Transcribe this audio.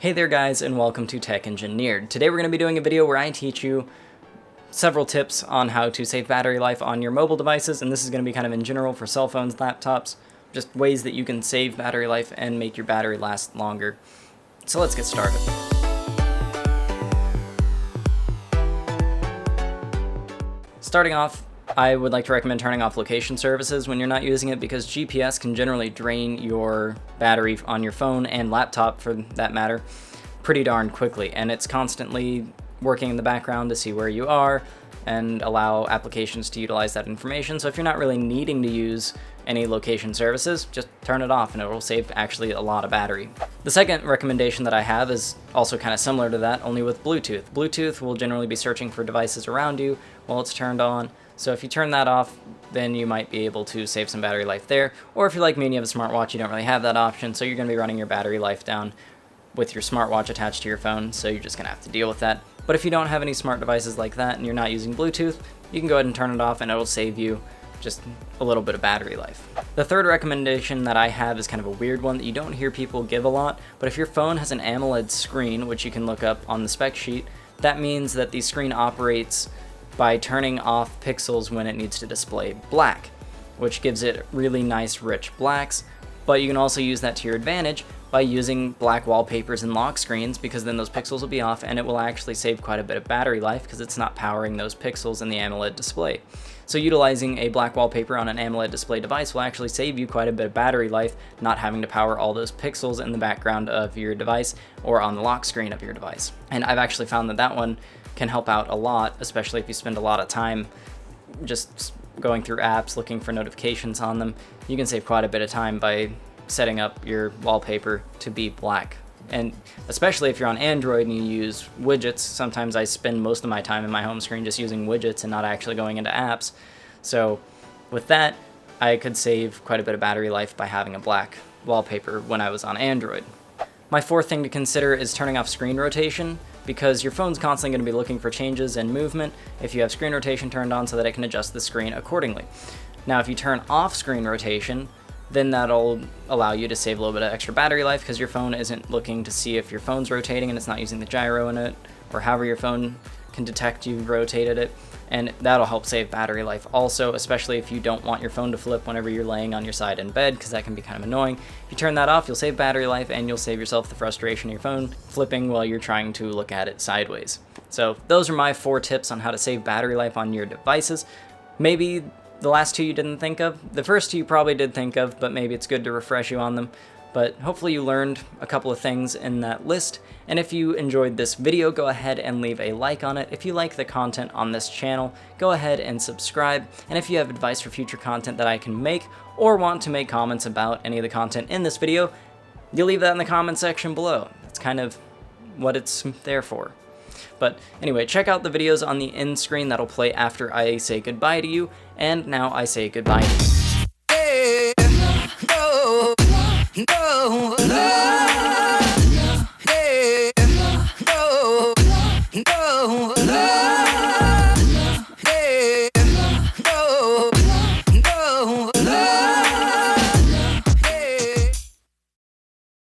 Hey there guys, and welcome to Tech Engineered. Today we're going to be doing a video where I teach you several tips on how to save battery life on your mobile devices, and this is going to be kind of in general for cell phones, laptops, just ways that you can save battery life and make your battery last longer. So let's get started. Starting off, I would like to recommend turning off location services when you're not using it, because GPS can generally drain your battery on your phone and laptop, for that matter, pretty darn quickly, and it's constantly working in the background to see where you are and allow applications to utilize that information. So if you're not really needing to use any location services, just turn it off and it will save actually a lot of battery. The second recommendation that I have is also kind of similar to that, only with Bluetooth. Bluetooth will generally be searching for devices around you while it's turned on. So if you turn that off, then you might be able to save some battery life there. Or if you're like me and you have a smartwatch, you don't really have that option, so you're going to be running your battery life down with your smartwatch attached to your phone, so you're just going to have to deal with that. But if you don't have any smart devices like that and you're not using Bluetooth, you can go ahead and turn it off and it'll save you just a little bit of battery life. The third recommendation that I have is kind of a weird one that you don't hear people give a lot, but if your phone has an AMOLED screen, which you can look up on the spec sheet, that means that the screen operates by turning off pixels when it needs to display black, which gives it really nice rich blacks. But you can also use that to your advantage by using black wallpapers and lock screens, because then those pixels will be off and it will actually save quite a bit of battery life because it's not powering those pixels in the AMOLED display. So utilizing a black wallpaper on an AMOLED display device will actually save you quite a bit of battery life, not having to power all those pixels in the background of your device or on the lock screen of your device. And I've actually found that that one can help out a lot, especially if you spend a lot of time just going through apps, looking for notifications on them. You can save quite a bit of time by setting up your wallpaper to be black. And especially if you're on Android and you use widgets, sometimes I spend most of my time in my home screen just using widgets and not actually going into apps. So with that, I could save quite a bit of battery life by having a black wallpaper when I was on Android. My fourth thing to consider is turning off screen rotation, because your phone's constantly going to be looking for changes in movement if you have screen rotation turned on, so that it can adjust the screen accordingly. Now, if you turn off screen rotation, then that'll allow you to save a little bit of extra battery life, because your phone isn't looking to see if your phone's rotating and it's not using the gyro in it, or however your phone can detect you've rotated it, and that'll help save battery life also, especially if you don't want your phone to flip whenever you're laying on your side in bed, because that can be kind of annoying. If you turn that off, you'll save battery life and you'll save yourself the frustration of your phone flipping while you're trying to look at it sideways. So those are my 4 tips on how to save battery life on your devices. Maybe the last 2 you didn't think of. The first 2 you probably did think of, but maybe it's good to refresh you on them. But hopefully you learned a couple of things in that list. And if you enjoyed this video, go ahead and leave a like on it. If you like the content on this channel, go ahead and subscribe. And if you have advice for future content that I can make, or want to make comments about any of the content in this video, you leave that in the comment section below. That's kind of what it's there for. But anyway, check out the videos on the end screen that'll play after I say goodbye to you. And now I say goodbye to you. No.